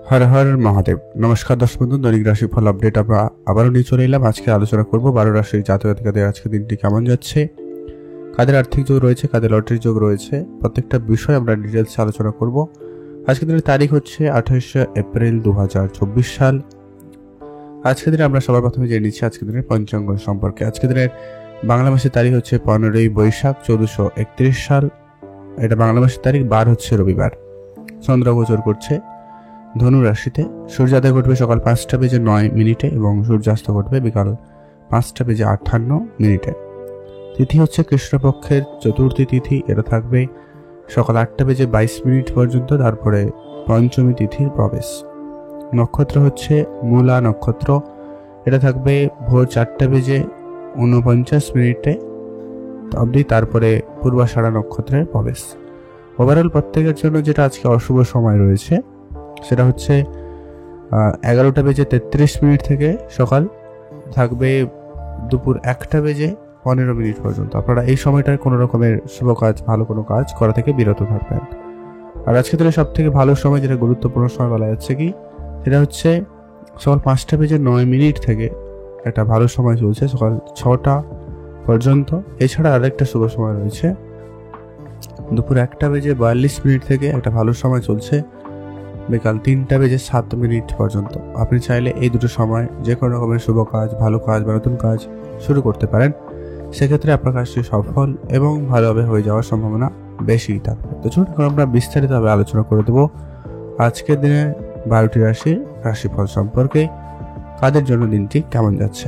হর হর মহাদেব। নমস্কার দর্শক বন্ধু, দৈনিক রাশিফল আপডেট আমরা আবারও নিয়ে চলে এলাম। আজকে আলোচনা করব 12 রাশির জাতক জাতিকাদের আজকে দিনটি কেমন যাচ্ছে, কাদের আর্থিক যোগ রয়েছে, কাদের লটারি যোগ রয়েছে, প্রত্যেকটা বিষয় আমরা ডিটেলসে আলোচনা করব। আজকের দিনের তারিখ হচ্ছে 28 এপ্রিল 2024 সাল। আজকের দিনে আমরা সবার প্রথমে জেনে নিচ্ছি আজকের দিনের পঞ্চাঙ্গ সম্পর্কে। আজকের দিনের বাংলা মাসের তারিখ হচ্ছে 15 বৈশাখ 1431 সাল। এটা বাংলা মাসের তারিখ, বার হচ্ছে রবিবার। চন্দ্র গোচর করছে ধনু রাশিতে। সূর্যোদয় ঘটবে সকাল 5:09 এবং সূর্যাস্ত ঘটবে বিকাল 5:58। তিথি হচ্ছে কৃষ্ণপক্ষের চতুর্থী তিথি। এটা থাকবে সকাল 8:22 পর্যন্ত, তারপরে পঞ্চমী তিথির প্রবেশ। নক্ষত্র হচ্ছে মূলা নক্ষত্র। এটা থাকবে ভোর 4:49 অবধি, তারপরে পূর্বাষাঢ়া নক্ষত্রের প্রবেশ। ওভারঅল প্রত্যেকের জন্য যেটা আজকে অশুভ সময় রয়েছে সেটা হচ্ছে 11:33 থেকে সকাল থাকবে দুপুর 1:15 পর্যন্ত। আপনারা এই সময়টায় কোনো রকমের শুভ কাজ, ভালো কোনো কাজ করা থেকে বিরত থাকবেন। আর আজকে দিনে সব থেকে ভালো সময়, যেটা গুরুত্বপূর্ণ সময় বলা যাচ্ছে কি, সেটা হচ্ছে সকাল 5:09 থেকে একটা ভালো সময় চলছে সকাল 6টা পর্যন্ত। এছাড়া আরেকটা শুভ সময় রয়েছে দুপুর 1:42 থেকে একটা ভালো সময় চলছে বিকাল 3:07 পর্যন্ত। আপনি চাইলে এই দুটো সময় যে কোনো রকমের শুভ কাজ, ভালো কাজ বা নতুন কাজ শুরু করতে পারেন। সেক্ষেত্রে আপনার কাজটি সফল এবং ভালোভাবে হয়ে যাওয়ার সম্ভাবনা বেশি থাকবে। তো চলুন আমরা বিস্তারিতভাবে আলোচনা করে দেবো আজকের দিনে 12টি রাশির রাশিফল সম্পর্কে, কাদের জন্য দিনটি কেমন যাচ্ছে।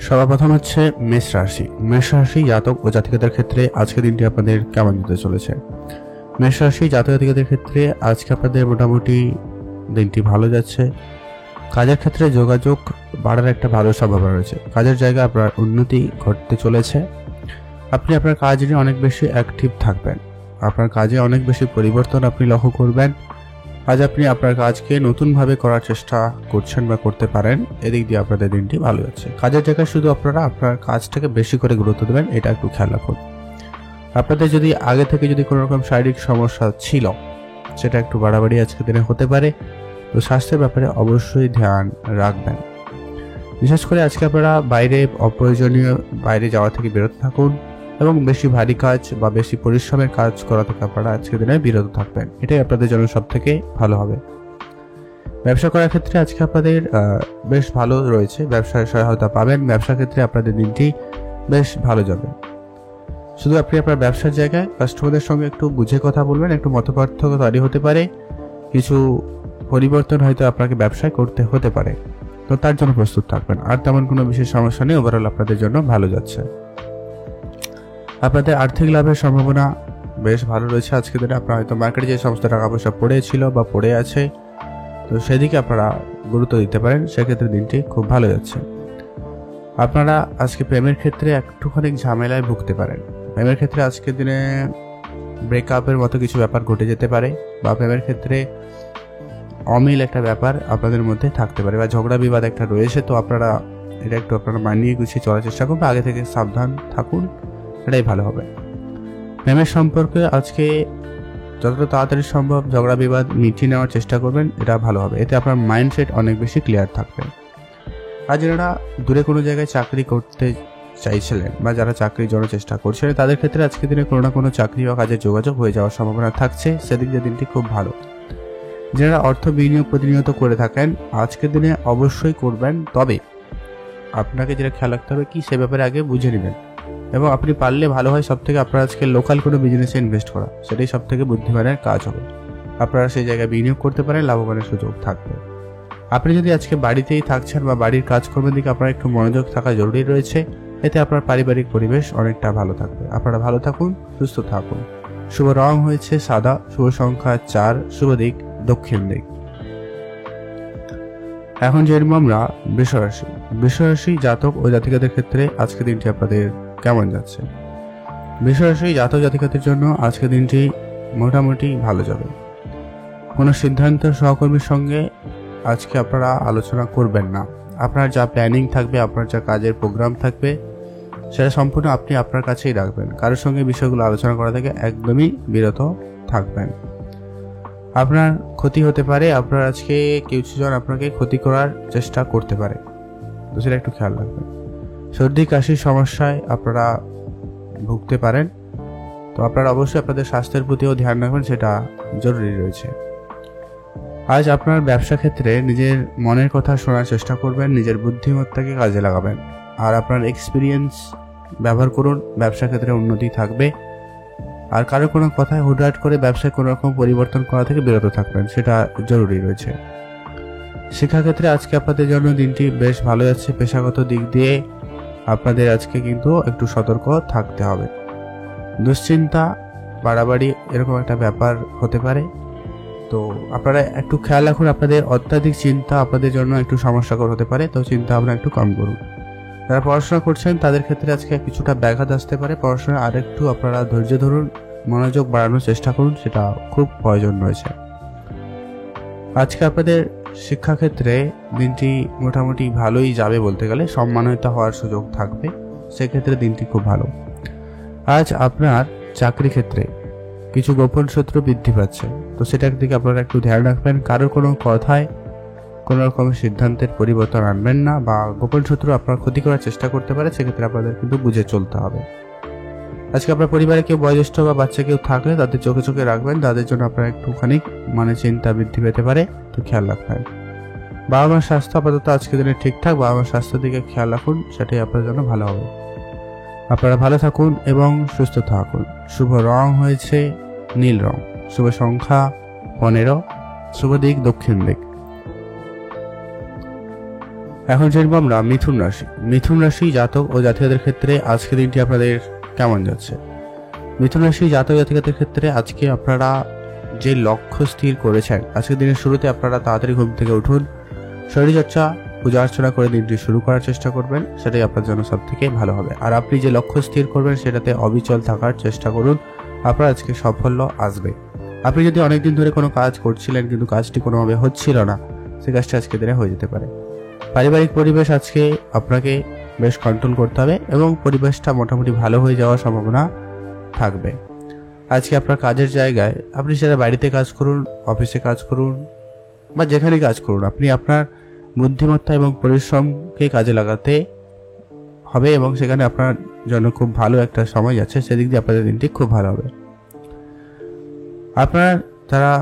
সর্বপ্রথম হচ্ছে মেষ রাশি। মেষ রাশি জাতক ও জাতিকাদের ক্ষেত্রে আজকের দিনটি আপনাদের কেমন যেতে চলেছে। মেষ রাশি জাতক জাতিকাদের ক্ষেত্রে আজকে আপনাদের মোটামুটি দিনটি ভালো যাচ্ছে। কাজের ক্ষেত্রে যোগাযোগ বাড়ার একটা ভালো সম্ভাবনা রয়েছে। কাজের জায়গায় আপনার উন্নতি ঘটতে চলেছে। আপনি আপনার কাজ নিয়ে অনেক বেশি অ্যাক্টিভ থাকবেন। আপনার কাজে অনেক বেশি পরিবর্তন আপনি লক্ষ্য করবেন। আজ আপনি আপনার কাজকে নতুনভাবে করার চেষ্টা করছেন বা করতে পারেন। এদিক দিয়ে আপনাদের দিনটি ভালো যাচ্ছে। কাজের জায়গায় শুধু আপনারা আপনার কাজটাকে বেশি করে গুরুত্ব দেবেন, এটা একটু খেয়াল রাখুন। আপনাদের যদি আগে থেকে যদি কোনো রকম শারীরিক সমস্যা ছিল, সেটা একটু বাড়াবাড়ি আজকের দিনে হতে পারে। তো স্বাস্থ্যের ব্যাপারে অবশ্যই ধ্যান রাখবেন। বিশেষ করে আজকে আপনারা অপ্রয়োজনীয় বাইরে যাওয়া থেকে বিরত থাকুন এবং বেশি ভারী কাজ বা বেশি পরিশ্রমের কাজ করা থেকে আপনারা আজকের দিনে বিরত থাকবেন। এটাই আপনাদের জন্য সব থেকে ভালো হবে। ব্যবসা করার ক্ষেত্রে আজকে আপনাদের বেশ ভালো রয়েছে, ব্যবসায় সহায়তা পাবেন। ব্যবসার ক্ষেত্রে আপনাদের দিনটি বেশ ভালো যাবে। শুধু আপনি আপনার ব্যবসার জায়গায় কাস্টমারদের সঙ্গে একটু বুঝে কথা বলবেন। একটু মতপার্থক্য তৈরি হতে পারে, কিছু পরিবর্তন হয়তো আপনাকে ব্যবসায় করতে হতে পারে, তো তার জন্য প্রস্তুত থাকবেন। আর তেমন কোনো বিশেষ সমস্যা নেই। ওভারঅল আপনাদের জন্য ভালো যাচ্ছে। আপনাদের আর্থিক লাভের সম্ভাবনা বেশ ভালো রয়েছে আজকের দিনে। আপনারা হয়তো মার্কেটে যে সমস্ত টাকা পয়সা পড়েছিল বা পড়ে আছে, তো সেদিকে আপনারা গুরুত্ব দিতে পারেন। সেক্ষেত্রে দিনটি খুব ভালো যাচ্ছে। আপনারা আজকে প্রেমের ক্ষেত্রে একটুখানি ঝামেলায় ভুগতে পারেন। প্রেমের ক্ষেত্রে আজকের দিনে ব্রেকআপের মতো কিছু ব্যাপার ঘটে যেতে পারে, বা প্রেমের ক্ষেত্রে অমিল একটা ব্যাপার আপনাদের মধ্যে থাকতে পারে, বা ঝগড়া বিবাদ একটা রয়েছে। তো আপনারা এটা একটু আপনারা মানিয়ে গুছিয়ে চলার চেষ্টা করবেন। আগে থেকে সাবধান থাকুন, এটাই ভালো হবে। প্রেমের সম্পর্কে আজকে যতটা তাড়াতাড়ি সম্ভব ঝগড়া বিবাদ মিটিয়ে নেওয়ার চেষ্টা করবেন, এটা ভালো হবে। এতে আপনার মাইন্ডসেট অনেক বেশি ক্লিয়ার থাকবে। আর যারা দূরে কোনো জায়গায় চাকরি করতে চাইছিলেন বা যারা চাকরির জন্য চেষ্টা করছিলেন, তাদের ক্ষেত্রে আজকের দিনে কোনো না কোনো চাকরি বা কাজের যোগাযোগ হয়ে যাওয়ার সম্ভাবনা থাকছে। সেদিক দিয়ে দিনটি খুব ভালো। যারা অর্থ বিনিয়োগ প্রতিনিয়ত করে থাকেন, আজকের দিনে অবশ্যই করবেন। তবে আপনাকে যেটা খেয়াল রাখতে হবে কি, সে ব্যাপারে আগে বুঝে নেবেন। এবং আপনি পারলে ভালো হয় সব থেকে আপনার আজকে লোকাল কোনো বিজনেসে ইনভেস্ট করা, সেটাই সব থেকে বুদ্ধিমানের কাজ হবে। আপনারা সেই জায়গায় বিনিয়োগ করতে পারেন, লাভবানের সুযোগ থাকবে। আপনি যদি আজকে বাড়িতেই থাকছেন বা বাড়ির কাজকর্মের দিকে আপনার একটু মনোযোগ থাকা জরুরি রয়েছে, এতে আপনার পারিবারিক পরিবেশ অনেকটা ভালো থাকবে। আপনারা ভালো থাকুন, সুস্থ থাকুন। শুভ রং হয়েছে সাদা, শুভ সংখ্যা 4, শুভ দিক দক্ষিণ দিক। এখন জেনব আমরা বৃষরাশি। বৃষরাশি জাতক ও জাতিকাদের ক্ষেত্রে আজকের দিনটি আপনাদের কেমন যাচ্ছে। বৃষরাশি জাতক জাতিকাদের জন্য আজকের দিনটি মোটামুটি ভালো যাবে। কোনো সিদ্ধান্ত সহকর্মীর সঙ্গে আজকে আপনারা আলোচনা করবেন না। আপনার যা প্ল্যানিং থাকবে, আপনার যা কাজের প্রোগ্রাম থাকবে, সেটা সম্পূর্ণ আপনি আপনার কাছেই রাখবেন। কারোর সঙ্গে বিষয়গুলো আলোচনা করা থেকে একদমই বিরত থাকবেন। আপনার ক্ষতি হতে পারে, আপনার আজকে কিছুজন আপনাকে ক্ষতি করার চেষ্টা করতে পারে, তো সেটা একটু খেয়াল রাখবেন। সর্দি কাশির সমস্যায় আপনারা ভুগতে পারেন, তো আপনারা অবশ্যই আপনাদের স্বাস্থ্যের প্রতিও ধ্যান রাখবেন, সেটা জরুরি রয়েছে। আজ আপনার ব্যবসা ক্ষেত্রে নিজের মনের কথা শোনার চেষ্টা করবেন, নিজের বুদ্ধিমত্তাকে কাজে লাগাবেন, আর আপনার এক্সপিরিয়েন্স ব্যবহার করুন, ব্যবসা ক্ষেত্রে উন্নতি থাকবে। আর কারো কোনো কথায় হুটহাট করে ব্যবসায় কোনো রকম পরিবর্তন করা থেকে বিরত থাকবেন, সেটা জরুরি রয়েছে। শিক্ষাক্ষেত্রে আজকে আপনাদের জন্য দিনটি বেশ ভালো যাচ্ছে। পেশাগত দিক দিয়ে আপনাদের আজকে কিন্তু একটু সতর্ক থাকতে হবে। দুশ্চিন্তা, বাড়াবাড়ি এরকম একটা ব্যাপার হতে পারে, তো আপনারা একটু খেয়াল রাখুন। আপনাদের অত্যাধিক চিন্তা আপনাদের জন্য একটু সমস্যাকর হতে পারে, তো চিন্তা ভাবনা একটু কম করুন। যারা পড়াশোনা করছেন তাদের ক্ষেত্রে আজকে কিছুটা ব্যাঘাত আসতে পারে। পড়াশোনায় আরেকটু আপনারা ধৈর্য ধরুন, মনোযোগ বাড়ানোর চেষ্টা করুন, সেটা খুব প্রয়োজন রয়েছে। আজকে আপনাদের শিক্ষাক্ষেত্রে দিনটি মোটামুটি ভালোই যাবে, বলতে গেলে সম্মানিত হওয়ার সুযোগ থাকবে, সেক্ষেত্রে দিনটি খুব ভালো। আজ আপনার চাকরি ক্ষেত্রে কিছু গোপন শত্রু বৃদ্ধি পাচ্ছে, তো সেটার দিকে আপনারা একটু ধ্যান রাখবেন। কারোর কোনো কথায় কোনো রকম সিদ্ধান্তের পরিবর্তন আনবেন না, বা গোপন শত্রু আপনার ক্ষতি করার চেষ্টা করতে পারে, সেক্ষেত্রে আপনাদের কিন্তু বুঝে চলতে হবে। আজকে আপনার পরিবারে কেউ বয়োজ্যেষ্ঠ বা বাচ্চা কেউ থাকলে তাদের চোখে চোখে রাখবেন, তাদের জন্য আপনার একটুখানি চিন্তা বৃদ্ধি পেতে পারে, তো খেয়াল রাখবেন। বাবা মার স্বাস্থ্য আপাতত আজকের দিনে ঠিকঠাক, বাবা মার স্বাস্থ্যের দিকে খেয়াল রাখুন, সেটাই আপনার জন্য ভালো হবে। আপনারা ভালো থাকুন এবং সুস্থ থাকুন। শুভ রং হয়েছে নীল রং, শুভ সংখ্যা 15, শুভ দিক দক্ষিণ দিক। এখন জানবো আমরা মিথুন রাশি। মিথুন রাশি জাতক ও জাতিকাদের ক্ষেত্রে আজকের দিনটি আপনাদের কেমন যাচ্ছে? মিথুন রাশি জাতক জাতিকাদের ক্ষেত্রে আজকে আপনারা যে লক্ষ্য স্থির করেছেন, আজকের দিনের শুরুতে আপনারা তাড়াতাড়ি ঘুম থেকে উঠুন, শরীরচর্চা পূজা অর্চনা করে দিনটি শুরু করার চেষ্টা করবেন, সেটাই আপনার জন্য সব থেকে ভালো হবে। আর আপনি যে লক্ষ্য স্থির করবেন সেটাতে অবিচল থাকার চেষ্টা করুন, আপনার আজকে সাফল্য আসবে। আপনি যদি অনেকদিন ধরে কোনো কাজ করছিলেন কিন্তু কাজটি কোনোভাবে হচ্ছিল না, সে কাজটি আজকে দিনে হয়ে যেতে পারে। পারিবারিক পরিবেশ আজকে আপনাকে বেশ কন্ট্রোল করতে হবে এবং পরিবেশটা মোটামুটি ভালো হয়ে যাওয়ার সম্ভাবনা থাকবে। আজকে আপনার কাজের জায়গায় আপনি সেটা বাড়িতে কাজ করুন, অফিসে কাজ করুন, বা যেখানে কাজ করুন, আপনি আপনার বুদ্ধিমত্তা এবং পরিশ্রমকে কাজে লাগাতে হবে এবং সেখানে আপনার জন্য খুব ভালো একটা সময় যাচ্ছে, সেদিক দিয়ে আপনাদের দিনটি খুব ভালো হবে। আপনার যারা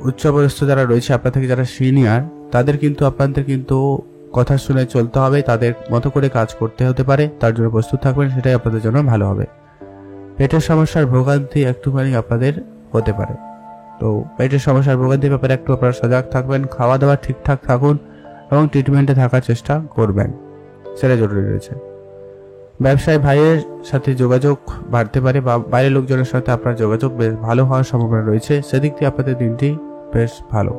উচ্চপদস্থ যারা রয়েছে, আপনার থেকে যারা সিনিয়র, তাদের কিন্তু আপনাদের কিন্তু কথা শুনে চলতে হবে, তাদের মতো করে কাজ করতে হতে পারে, তার জন্য প্রস্তুত থাকবেন, সেটাই আপনাদের জন্য ভালো হবে। পেটের সমস্যার ভোগান্তি একটুখানি আপনাদের হতে পারে, তো পেটের সমস্যার ভোগান্তির ব্যাপারে একটু আপনারা সজাগ থাকবেন। খাওয়া দাওয়া ঠিকঠাক থাকুন এবং ট্রিটমেন্টে থাকার চেষ্টা করবেন, সেটা জরুরি রয়েছে। ব্যবসায় ভাইয়ের সাথে যোগাযোগ বাড়তে পারে, বা বাইরের লোকজনের সাথে আপনার যোগাযোগ বেশ ভালো হওয়ার সম্ভাবনা রয়েছে, সেদিক দিয়ে আপনাদের দিনটি বেশ ভালো।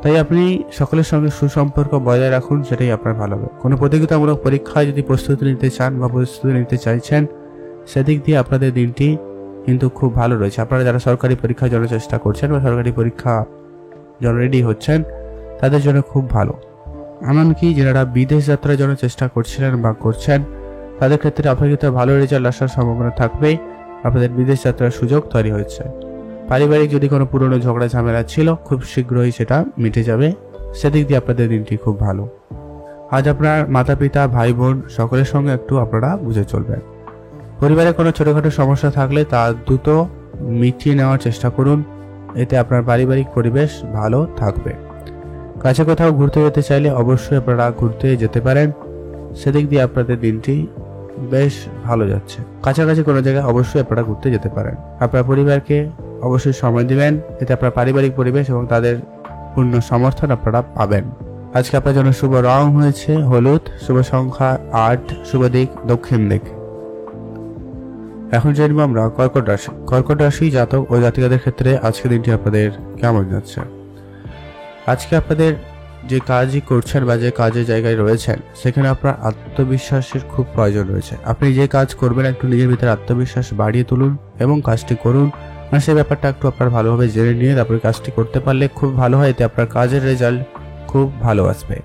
তাই আপনি সকলের সঙ্গে সুসম্পর্ক বজায় রাখুন, সেটাই আপনার ভালো হবে। কোনো প্রতিযোগিতামূলক পরীক্ষায় যদি প্রস্তুতি নিতে চান বা প্রস্তুতি নিতে চাইছেন, সেদিক দিয়ে আপনাদের দিনটি কিন্তু খুব ভালো রয়েছে। আপনারা যারা সরকারি পরীক্ষার জন্য চেষ্টা করছেন বা সরকারি পরীক্ষা জন্য রেডি হচ্ছেন, তাদের জন্য খুব ভালো। এমনকি যারা বিদেশ যাত্রার জন্য চেষ্টা করছিলেন বা করছেন, তাদের ক্ষেত্রে অপেক্ষিত ভালো রেজাল্ট আসার সম্ভাবনা থাকবে, আপনাদের বিদেশ যাত্রার সুযোগ তৈরি হচ্ছে। পারিবারিক যদি কোনো পুরনো ঝগড়া ঝামেলা ছিল, খুব শীঘ্রই সেটা মিটে যাবে, সেদিক দিয়ে আপনাদের দিনটি খুব ভালো। আজ আপনার মাতা পিতা, ভাই বোন সকলের সঙ্গে একটু আপনারা বুঝে চলবেন। পরিবারে কোনো ছোটখাটো সমস্যা থাকলে তা দ্রুত মিটিয়ে নেওয়ার চেষ্টা করুন, এতে আপনার পারিবারিক পরিবেশ ভালো থাকবে। কাছে কোথাও ঘুরতে যেতে চাইলে অবশ্যই আপনারা ঘুরতে যেতে পারেন, সেদিক দিয়ে আপনাদের দিনটি বেশ ভালো যাচ্ছে। কাছাকাছি কোনো জায়গায় অবশ্যই আপনারা ঘুরতে যেতে পারেন। আপনার পরিবারকে অবশ্যই সময় দিবেন, এতে আপনার পারিবারিক পরিবেশ এবং তাদের পূর্ণ সমর্থন আপনারা পাবেন। আজকে আপনার জন্য শুভ রং হয়েছে হলুদ, শুভ সংখ্যা 8, শুভ দিক দক্ষিণ দিক। এখন জানবো আমরা কর্কট রাশি। কর্কট রাশি জাতক ও জাতিকাদের ক্ষেত্রে আজকের দিনটি আপনাদের কেমন যাচ্ছে? আজকে আপনাদের যে কাজই করছেন বা যে কাজের জায়গায় রয়েছেন, সেখানে আপনার আত্মবিশ্বাসের খুব প্রয়োজন রয়েছে। আপনি যে কাজ করবেন একটু নিজের ভিতরে আত্মবিশ্বাস বাড়িয়ে তুলুন এবং কাজটি করুন, সেই ব্যাপারটা একটু আপনার ভালোভাবে জেনে নিয়ে আপনি কাজটি করতে পারলে খুব ভালো হয়, এতে আপনার কাজের রেজাল্ট খুব ভালো আসবে।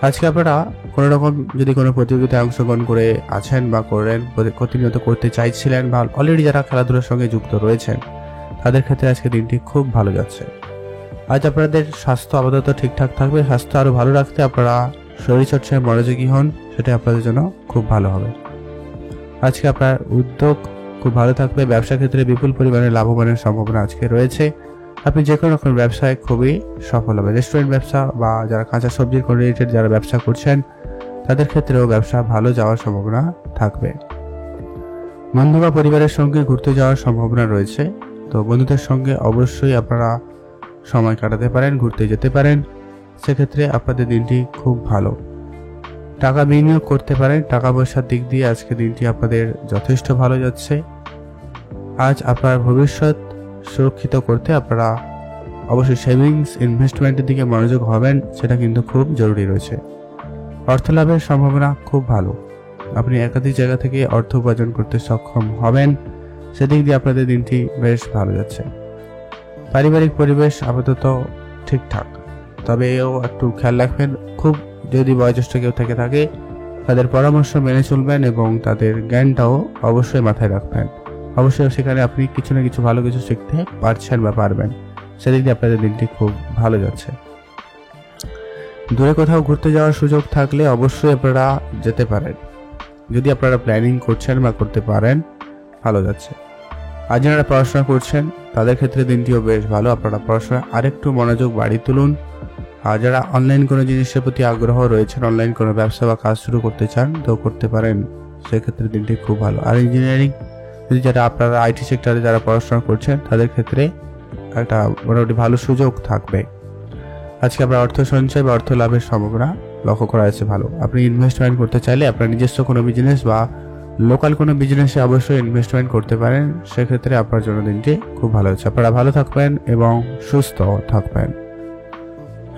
আজকে আপনারা কোনো রকম যদি কোনো প্রতিযোগিতায় অংশগ্রহণ করে আছেন বা করেন, প্রতিনিয়ত করতে চাইছিলেন, বা অলরেডি যারা খেলাধুলার সঙ্গে যুক্ত রয়েছেন, তাদের ক্ষেত্রে আজকে দিনটি খুব ভালো যাচ্ছে। আজ আপনাদের স্বাস্থ্য আপাতত ঠিকঠাক থাকবে। স্বাস্থ্য আরও ভালো রাখতে আপনারা শরীরচর্চায় মনোযোগী হন, সেটা আপনাদের জন্য খুব ভালো হবে। আজকে আপনার উদ্যোগ খুব ভালো থাকবে। ব্যবসা ক্ষেত্রে বিপুল পরিমাণে লাভবানের সম্ভাবনা আজকে রয়েছে। আপনি যে কোনো রকম ব্যবসায় খুবই সফল হবে। রেস্টুরেন্ট ব্যবসা বা যারা কাঁচা সবজির রিলেটেড যারা ব্যবসা করছেন তাদের ক্ষেত্রেও ব্যবসা ভালো যাওয়ার সম্ভাবনা থাকবে। বন্ধু বা পরিবারের সঙ্গে ঘুরতে যাওয়ার সম্ভাবনা রয়েছে। তো বন্ধুদের সঙ্গে অবশ্যই আপনারা সময় কাটাতে পারেন, ঘুরতে যেতে পারেন, সেক্ষেত্রে আপনাদের দিনটি খুব ভালো। টাকা বিনিয়োগ করতে পারেন। টাকা পয়সার দিক দিয়ে আজকে দিনটি আপনাদের যথেষ্ট ভালো যাচ্ছে। আজ আপনার ভবিষ্যৎ সুরক্ষিত করতে আপনারা অবশ্যই সেভিংস ইনভেস্টমেন্টের দিকে মনোযোগ হবেন, সেটা কিন্তু খুব জরুরি রয়েছে। অর্থ লাভের সম্ভাবনা খুব ভালো। আপনি একাধিক জায়গা থেকে অর্থ উপার্জন করতে সক্ষম হবেন, সেদিক দিয়ে আপনাদের দিনটি বেশ ভালো যাচ্ছে। পারিবারিক পরিবেশ আপাতত ঠিকঠাক, তবে এও একটু খেয়াল রাখবেন, খুব যদি বয়োজ্যেষ্ঠ কেউ থেকে থাকে তাদের পরামর্শ মেনে চলবেন এবং তাদের জ্ঞানটাও অবশ্যই মাথায় রাখবেন। অবশ্যই সেখানে আপনি কিছু না কিছু ভালো কিছু শিখতে পারছেন বা পারবেন, সেদিক দিয়ে আপনাদের দিনটি খুব ভালো যাচ্ছে। দূরে কোথাও ঘুরতে যাওয়ার সুযোগ থাকলে অবশ্যই আপনারা যেতে পারেন, যদি আপনারা প্ল্যানিং করছেন বা করতে পারেন, ভালো যাচ্ছে। আর যারা পড়াশোনা করছেন তাদের ক্ষেত্রে দিনটিও বেশ ভালো। আপনারা পড়াশোনা আরেকটু মনোযোগ বাড়িয়ে তুলুন। আর যারা অনলাইন কোনো জিনিসের প্রতি আগ্রহ রয়েছেন, অনলাইন কোনো ব্যবসা বা কাজ শুরু করতে চান, তো করতে পারেন, সেক্ষেত্রে দিনটি খুব ভালো। আর ইঞ্জিনিয়ারিং যদি যারা আপনারা আইটি সেক্টরে যারা পড়াশোনা করছেন তাদের ক্ষেত্রে একটা মোটামুটি ভালো সুযোগ থাকবে। আজকে আপনার অর্থ সঞ্চয় বা অর্থ লাভের সম্ভাবনা লক্ষ্য করা যাচ্ছে ভালো। আপনি ইনভেস্টমেন্ট করতে চাইলে আপনার নিজস্ব কোনো বিজনেস বা লোকাল কোনো বিজনেসে অবশ্যই ইনভেস্টমেন্ট করতে পারেন, সেক্ষেত্রে আপনার জন্য দিনটি খুব ভালো হচ্ছে। আপনারা ভালো থাকবেন এবং সুস্থ থাকবেন।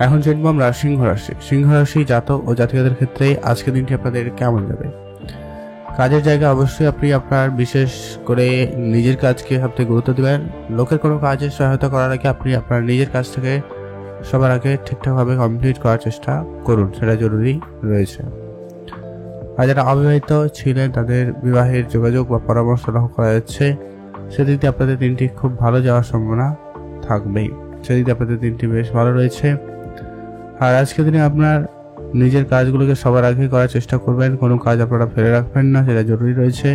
এখন জানবো আমরা সিংহ রাশি। সিংহ রাশি জাতক ও জাতিকাদের ক্ষেত্রে আজকের দিনটি আপনাদের কেমন যাবে। কাজের জায়গায় অবশ্যই আপনি আপনার বিশেষ করে নিজের কাজকে সবথেকে গুরুত্ব দেবেন। লোকের কোনো কাজে সহায়তা করার আগে আপনি আপনার নিজের কাজ থেকে সবার আগে ঠিকঠাকভাবে কমপ্লিট করার চেষ্টা করুন, সেটা জরুরি রয়েছে। আর যারা অবিবাহিত ছিলেন তাদের বিবাহের যোগাযোগ বা পরামর্শ লক্ষ্য করা যাচ্ছে, সেদিক দিয়ে আপনাদের দিনটি খুব ভালো যাওয়ার সম্ভাবনা থাকবেই। সেদিক দিয়ে আপনাদের দিনটি বেশ ভালো রয়েছে। আর আজকের দিনে আপনার নিজের কাজগুলোকে সবার আগে করার চেষ্টা করবেন, কোনো কাজ আপনারা ফেলে রাখবেন না, সেটা জরুরি রয়েছে।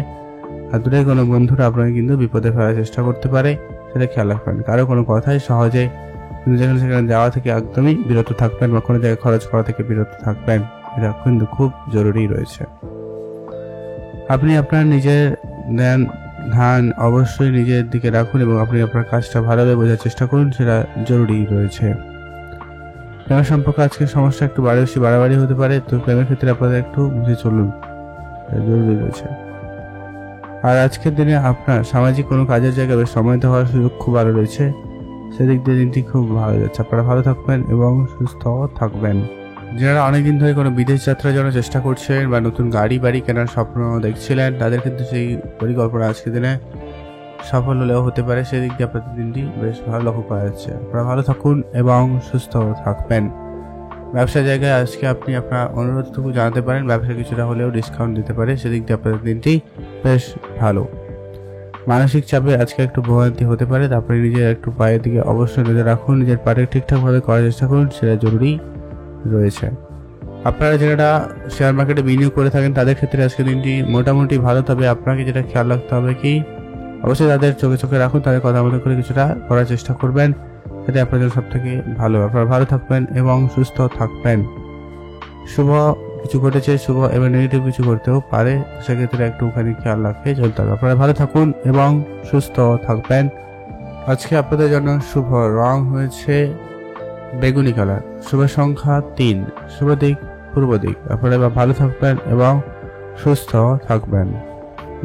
আর দূরে কোনো বন্ধুরা আপনাকে কিন্তু বিপদে ফেলার চেষ্টা করতে পারে, সেটা খেয়াল রাখবেন। কারো কোনো কথাই সহজে যেখানে সেখানে যাওয়া থেকে একদমই বিরত থাকবেন বা কোনো জায়গায় খরচ করা থেকে বিরত থাকবেন, এটা কিন্তু খুব জরুরি রয়েছে। আপনি আপনার নিজের ধ্যান অবশ্যই নিজের দিকে রাখুন এবং আপনি আপনার কাজটা ভালোভাবে বোঝার চেষ্টা করুন, সেটা জরুরি রয়েছে। প্রেমের সম্পর্কে আজকে সমস্যা একটু বাড়াবাড়ি হতে পারে, তো প্রেমের ক্ষেত্রে আপনাদের একটু বুঝে চলুন, জরুরি রয়েছে। আর আজকের দিনে আপনার সামাজিক কোনো কাজের জায়গায় বেশ সময় দেওয়ার সুযোগ খুব ভালো রয়েছে, সেদিক দিয়ে দিনটি খুব ভালো যাচ্ছে। আপনারা ভালো থাকবেন এবং সুস্থ থাকবেন। যারা অনেকদিন ধরে কোনো বিদেশ যাত্রার জন্য চেষ্টা করছেন বা নতুন বাড়ি কেনার স্বপ্ন দেখছিলেন, তাদের কিন্তু সেই পরিকল্পনা আজকের দিনে সফল হলেও হতে পারে, সেদিক দিয়ে আপনাদের দিনটি বেশ ভালো লক্ষ্য করা যাচ্ছে। আপনারা ভালো থাকুন এবং সুস্থ থাকবেন। ব্যবসার জায়গায় আজকে আপনি আপনার অনুরোধটুকু জানাতে পারেন, ব্যবসা কিছুটা হলেও ডিসকাউন্ট দিতে পারে, সেদিক দিয়ে আপনাদের দিনটি বেশ ভালো। মানসিক চাপে আজকে একটু ভোগান্তি হতে পারে, তারপরে নিজের একটু পায়ের দিকে অবশ্যই নজর রাখুন, নিজের পায়ে ঠিকঠাকভাবে করার চেষ্টা করুন, সেটা জরুরি রয়েছে। আপনারা যারা শেয়ার মার্কেটে বিনিয়োগ করে থাকেন তাদের ক্ষেত্রে আজকে দিনটি মোটামুটি ভালো, তবে আপনাকে যেটা খেয়াল রাখতে হবে কি অবশ্যই তাদের চোখে রাখুন, তাদের কথা মতো করে কিছুটা করার চেষ্টা করবেন, এতে আপনাদের সব থেকে ভালো। আপনারা ভালো থাকবেন এবং সুস্থ থাকবেন। শুভ কিছু ঘটেছে, শুভ এবং নেগেটিভ কিছু করতেও পারে, সেক্ষেত্রে একটুখানি খেয়াল রাখে চলতে হবে। আপনারা ভালো থাকুন এবং সুস্থ থাকবেন। আজকে আপনাদের জন্য শুভ রং হয়েছে বেগুনি কালার, শুভ সংখ্যা 3, শুভ দিক পূর্ব দিক। আপনারা ভালো থাকবেন এবং সুস্থ থাকবেন।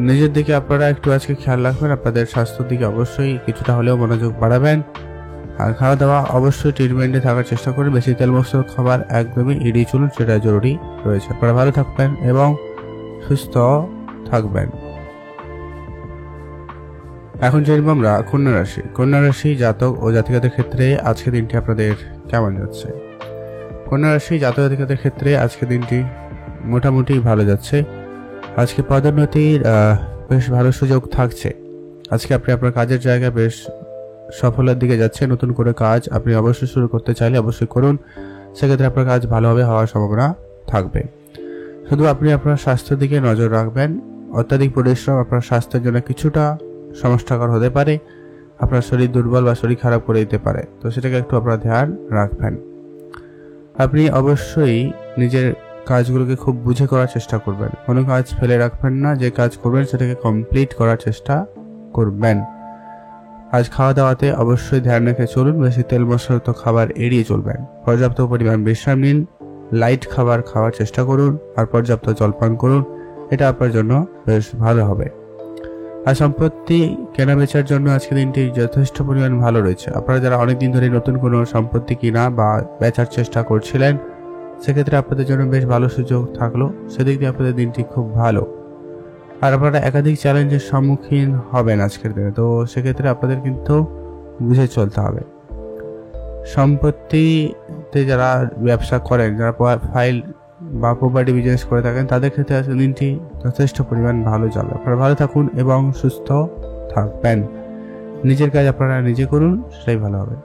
নিজের দিকে আপনারা একটু আজকে খেয়াল রাখবেন, আপনাদের স্বাস্থ্যের দিকে অবশ্যই কিছুটা হলেও মনোযোগ বাড়াবেন। আর খাওয়া দাওয়া অবশ্যই ট্রিটমেন্টে থাকার চেষ্টা করুন, বেশি তেল মশলার খাবার একদমই এড়িয়ে চলুন, সেটা জরুরি রয়েছে। আপনারা ভালো থাকবেন এবং সুস্থ থাকবেন। এখন জানবো আমরা কন্যা রাশি। কন্যা রাশি জাতক ও জাতিকাদের ক্ষেত্রে আজকের দিনটি আপনাদের কেমন যাচ্ছে। কন্যা রাশি জাতক জাতিকাদের ক্ষেত্রে আজকের দিনটি মোটামুটি ভালো যাচ্ছে। আজকে পদোন্নতির বেশ ভালো সুযোগ থাকছে। আজকে আপনি আপনার কাজের জায়গায় বেশ সফলতার দিকে যাচ্ছে। নতুন করে কাজ আপনি অবশ্যই শুরু করতে চাইলে অবশ্যই করুন, সেক্ষেত্রে আপনার কাজ ভালোভাবে হওয়ার সম্ভাবনা থাকবে। শুধু আপনি আপনার স্বাস্থ্যের দিকে নজর রাখবেন। অত্যাধিক পরিশ্রম আপনার স্বাস্থ্যের জন্য কিছুটা সমস্যাকর হতে পারে, আপনার শরীর দুর্বল বা শরীর খারাপ করে দিতে পারে, তো সেটাকে একটু আপনারা ধ্যান রাখবেন। আপনি অবশ্যই নিজের কাজগুলোকে খুব বুঝে করার চেষ্টা করবেন, কোনো কাজ ফেলে রাখবেন না, যে কাজ করবেন সেটাকে কমপ্লিট করার চেষ্টা করবেন। আজ খাওয়া দাওয়াতে অবশ্যই ধ্যান রেখে চলুন, বেশি তেল মশলাযুক্ত খাবার এড়িয়ে চলবেন, পর্যাপ্ত পরিমাণ বিশ্রাম নিন, লাইট খাবার খাওয়ার চেষ্টা করুন আর পর্যাপ্ত জল পান করুন, এটা আপনার জন্য বেশ ভালো হবে। আর সম্পত্তি কেনা বেচার জন্য আজকের দিনটি যথেষ্ট পরিমাণ ভালো রয়েছে। আপনারা যারা অনেকদিন ধরে নতুন কোনো সম্পত্তি কিনা বা বেচার চেষ্টা করছিলেন, সেক্ষেত্রে আপনাদের জন্য বেশ ভালো সুযোগ থাকলো, সেদিক দিয়ে আপনাদের দিনটি খুব ভালো। আর আপনারা একাধিক চ্যালেঞ্জের সম্মুখীন হবেন আজকের দিনে, তো সেক্ষেত্রে আপনাদের কিন্তু বুঝে চলতে হবে। সম্পত্তিতে যারা ব্যবসা করেন, যারা ফাইল বা প্রপার্টি বিজনেস করে থাকেন, তাদের ক্ষেত্রে আজকের দিনটি যথেষ্ট পরিমাণ ভালো যাবে। আপনারা ভালো থাকুন এবং সুস্থ থাকবেন। নিজের কাজ আপনারা নিজে করুন, সেটাই ভালো হবে।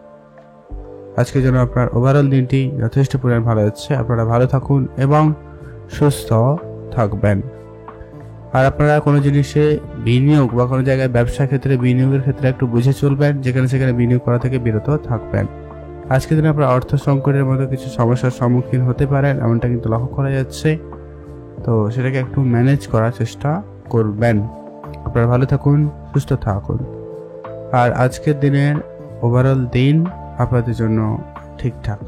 আজকের জন্য আপনার ওভারঅল দিনটি যথেষ্ট পরিমাণ ভালো যাচ্ছে। আপনারা ভালো থাকুন এবং সুস্থ থাকবেন। আর আপনারা কোনো জিনিসে বিনিয়োগ বা কোনো জায়গায় ব্যবসা ক্ষেত্রে বিনিয়োগের ক্ষেত্রে একটু বুঝে চলবেন, যেখানে সেখানে বিনিয়োগ করা থেকে বিরত থাকবেন। আজকের দিনে আপনারা অর্থ সংকটের মতো কিছু সমস্যার সম্মুখীন হতে পারেন, এমনটা কিন্তু লক্ষ্য করা যাচ্ছে, তো সেটাকে একটু ম্যানেজ করার চেষ্টা করবেন। আপনারা ভালো থাকুন, সুস্থ থাকুন। আর আজকের দিনের ওভারঅল দিন আপনাদের জন্য ঠিকঠাক।